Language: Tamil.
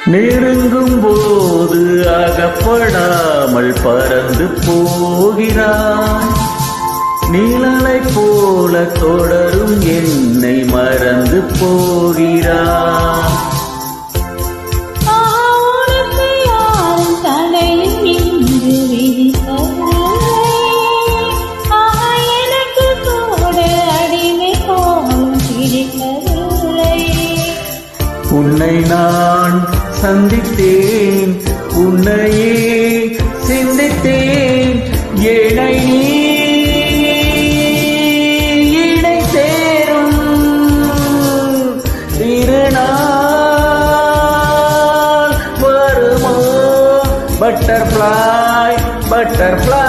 நெருங்கும் போது அகப்படாமல் பறந்து போகிறாய். நீலலை போல தொடரும் என்னை மறந்து போகிறாய். உன்னை நான் சந்தித்தேன், உன்னையே சிந்தித்தேன். ஏனை நீ இணை சேரும் திருநாள் வருமோ? Butterfly butterfly